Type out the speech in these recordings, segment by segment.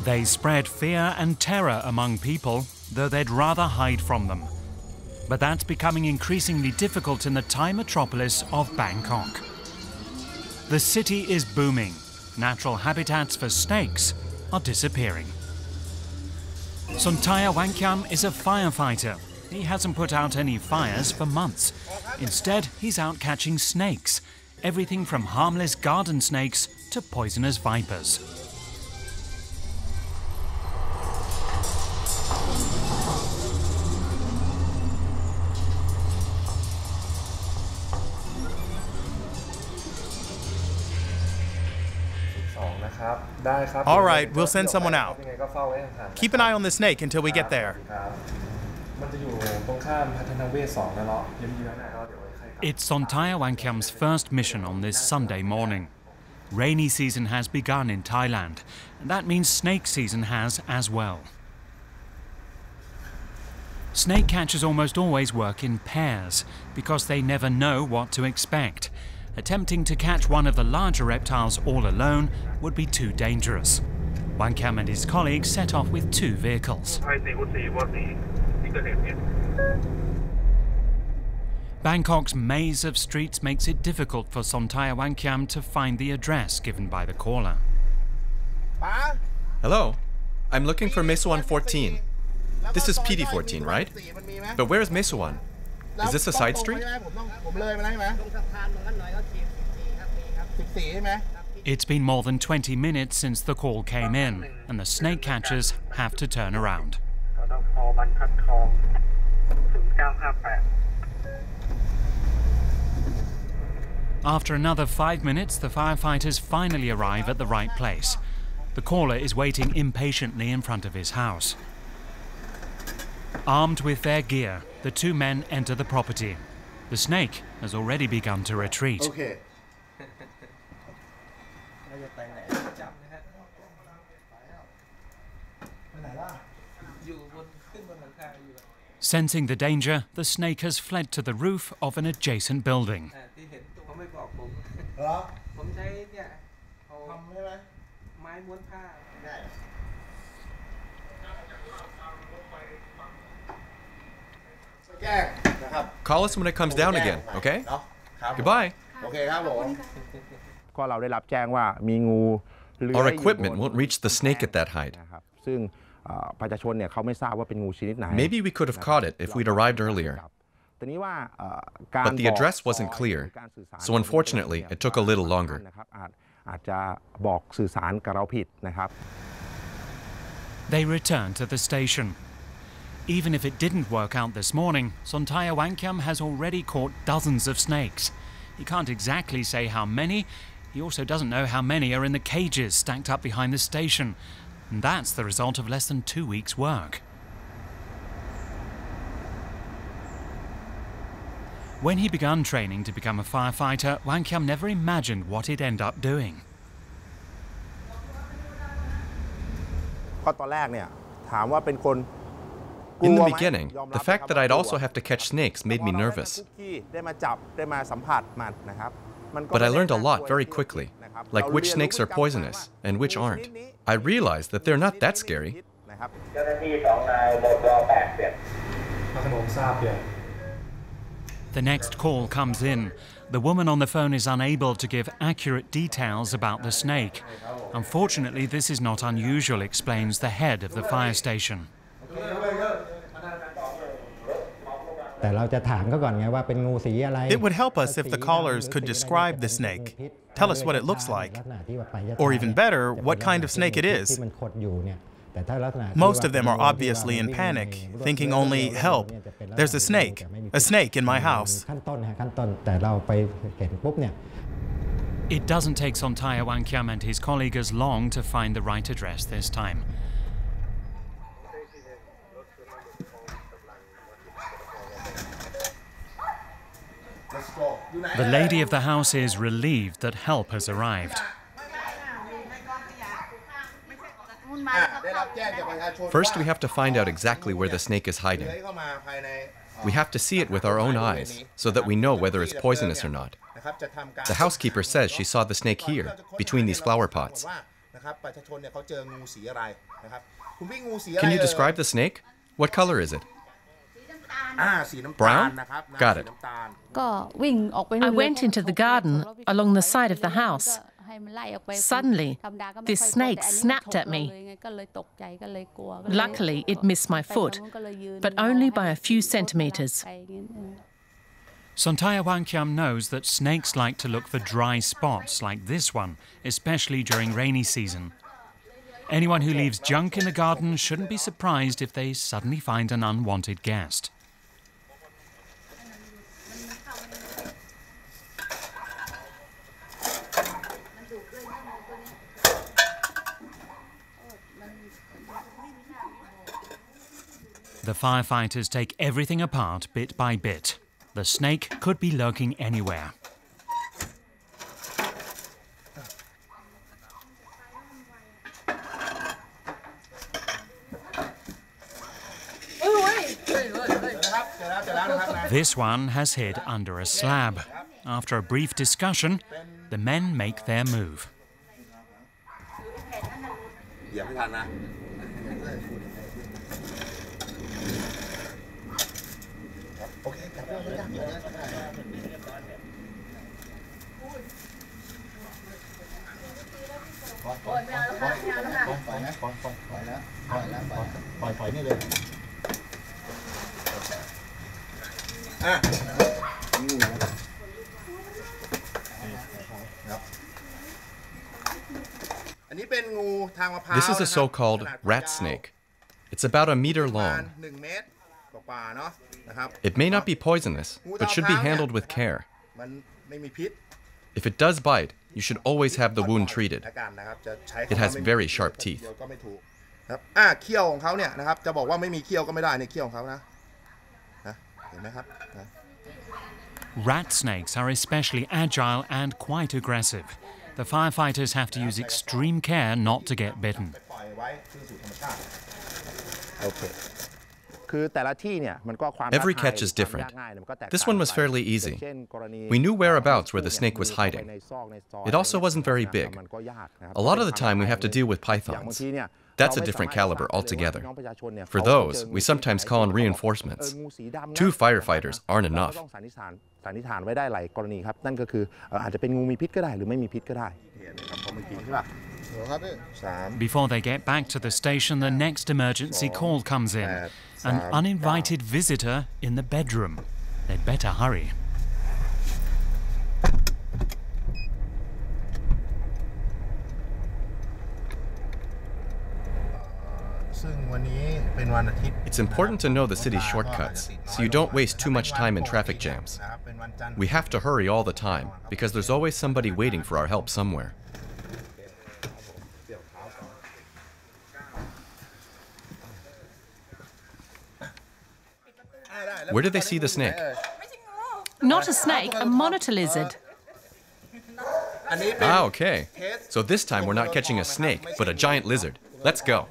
They spread fear and terror among people, though they'd rather hide from them. But that's becoming increasingly difficult in the Thai metropolis of Bangkok. The city is booming. Natural habitats for snakes are disappearing. Sontaya Wangkiam is a firefighter. He hasn't put out any fires for months. Instead, he's out catching snakes. Everything from harmless garden snakes to poisonous vipers. All right, we'll send someone out. Keep an eye on the snake until we get there. It's Sontaya Wangkiam's first mission on this Sunday morning. Rainy season has begun in Thailand, and that means snake season has as well. Snake catchers almost always work in pairs because they never know what to expect. Attempting to catch one of the larger reptiles all alone would be too dangerous. Wangkiam and his colleagues set off with 2 vehicles. Bangkok's maze of streets makes it difficult for Sontaya Wangkiam to find the address given by the caller. Hello, I'm looking for Mesuan 14. This is PD14, right? But where is Mesuan? Is this a side street? It's been more than 20 minutes since the call came in, and the snake catchers have to turn around. After another 5 minutes, the firefighters finally arrive at the right place. The caller is waiting impatiently in front of his house. Armed with their gear, the 2 men enter the property. The snake has already begun to retreat. Okay. Sensing the danger, the snake has fled to the roof of an adjacent building. Call us when it comes down again, okay? Goodbye. Our equipment won't reach the snake at that height. Maybe we could have caught it if we'd arrived earlier. But the address wasn't clear, so unfortunately it took a little longer. They returned to the station. Even if it didn't work out this morning, Sontaya Wangkiam has already caught dozens of snakes. He can't exactly say how many. He also doesn't know how many are in the cages stacked up behind the station. And that's the result of less than 2 weeks' work. When he began training to become a firefighter, Wangkiam never imagined what he'd end up doing. In the beginning, the fact that I'd also have to catch snakes made me nervous. But I learned a lot very quickly, like which snakes are poisonous and which aren't. I realized that they're not that scary. The next call comes in. The woman on the phone is unable to give accurate details about the snake. Unfortunately, this is not unusual, explains the head of the fire station. It would help us if the callers could describe the snake, tell us what it looks like, or even better, what kind of snake it is. Most of them are obviously in panic, thinking only, help, there's a snake in my house. It doesn't take Sontaya Wangkiam and his colleague as long to find the right address this time. The lady of the house is relieved that help has arrived. First, we have to find out exactly where the snake is hiding. We have to see it with our own eyes, so that we know whether it's poisonous or not. The housekeeper says she saw the snake here, between these flower pots. Can you describe the snake? What color is it? Brown? Got it. I went into the garden along the side of the house. Suddenly, this snake snapped at me. Luckily, it missed my foot, but only by a few centimeters. Sontaya Wangkiam knows that snakes like to look for dry spots like this one, especially during rainy season. Anyone who leaves junk in the garden shouldn't be surprised if they suddenly find an unwanted guest. The firefighters take everything apart bit by bit. The snake could be lurking anywhere. This one has hid under a slab. After a brief discussion, the men make their move. This is a so-called rat snake. It's about 1 meter long. It may not be poisonous, but should be handled with care. If it does bite, you should always have the wound treated. It has very sharp teeth. Rat snakes are especially agile and quite aggressive. The firefighters have to use extreme care not to get bitten. Every catch is different. This one was fairly easy. We knew whereabouts where the snake was hiding. It also wasn't very big. A lot of the time we have to deal with pythons. That's a different caliber altogether. For those, we sometimes call in reinforcements. 2 firefighters aren't enough. Before they get back to the station, the next emergency call comes in. An uninvited visitor in the bedroom. They'd better hurry. It's important to know the city's shortcuts, so you don't waste too much time in traffic jams. We have to hurry all the time, because there's always somebody waiting for our help somewhere. Where did they see the snake? Not a snake, a monitor lizard. Ah, okay. So this time we're not catching a snake, but a giant lizard. Let's go.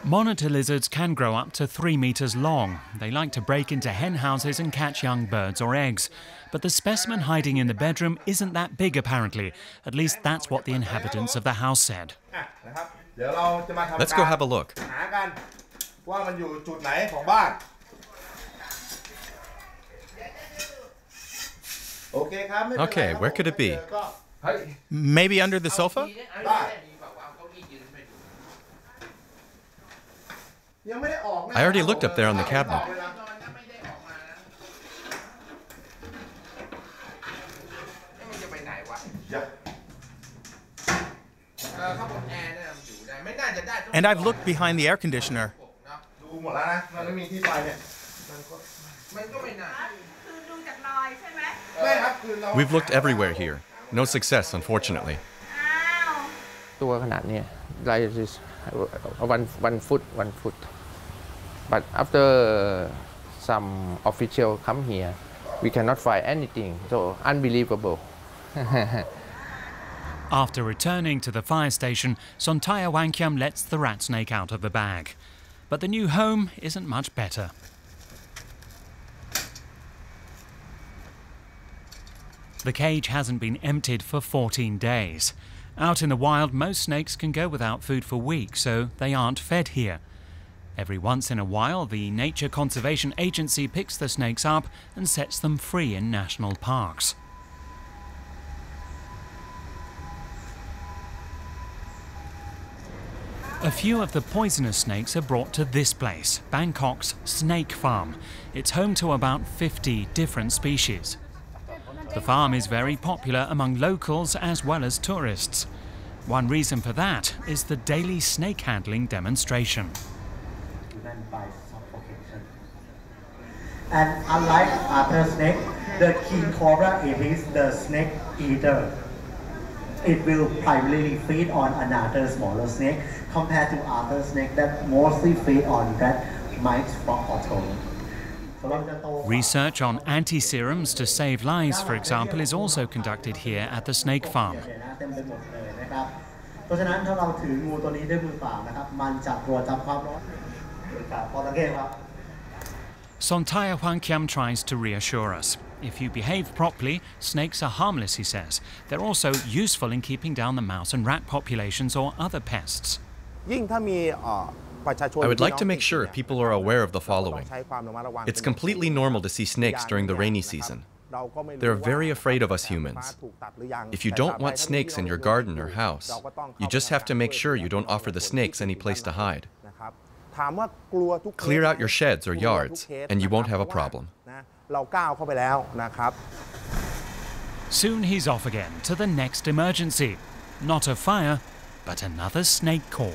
Monitor lizards can grow up to 3 meters long. They like to break into hen houses and catch young birds or eggs. But the specimen hiding in the bedroom isn't that big, apparently. At least that's what the inhabitants of the house said. Let's go have a look. Okay, where could it be? Maybe under the sofa? I already looked up there on the cabinet. And I've looked behind the air conditioner. We've looked everywhere here. No success, unfortunately. ตัวขนาดนี้ like this 1 foot. But after some official come here, we cannot find anything. So unbelievable. After returning to the fire station, Sontaya Wangkiam lets the rat snake out of the bag. But the new home isn't much better. The cage hasn't been emptied for 14 days. Out in the wild, most snakes can go without food for weeks, so they aren't fed here. Every once in a while, the Nature Conservation Agency picks the snakes up and sets them free in national parks. A few of the poisonous snakes are brought to this place, Bangkok's Snake Farm. It's home to about 50 different species. The farm is very popular among locals as well as tourists. One reason for that is the daily snake handling demonstration. And unlike other snake, the king cobra is the snake eater. It will primarily feed on another smaller snake compared to other snakes that mostly feed on rat, mice, frog, or toad. Research on anti-serums to save lives, for example, is also conducted here at the snake farm. Sontaya Hwangkiam tries to reassure us. If you behave properly, snakes are harmless, he says. They're also useful in keeping down the mouse and rat populations or other pests. I would like to make sure people are aware of the following. It's completely normal to see snakes during the rainy season. They're very afraid of us humans. If you don't want snakes in your garden or house, you just have to make sure you don't offer the snakes any place to hide. Clear out your sheds or yards, and you won't have a problem. Soon he's off again to the next emergency. Not a fire, but another snake call.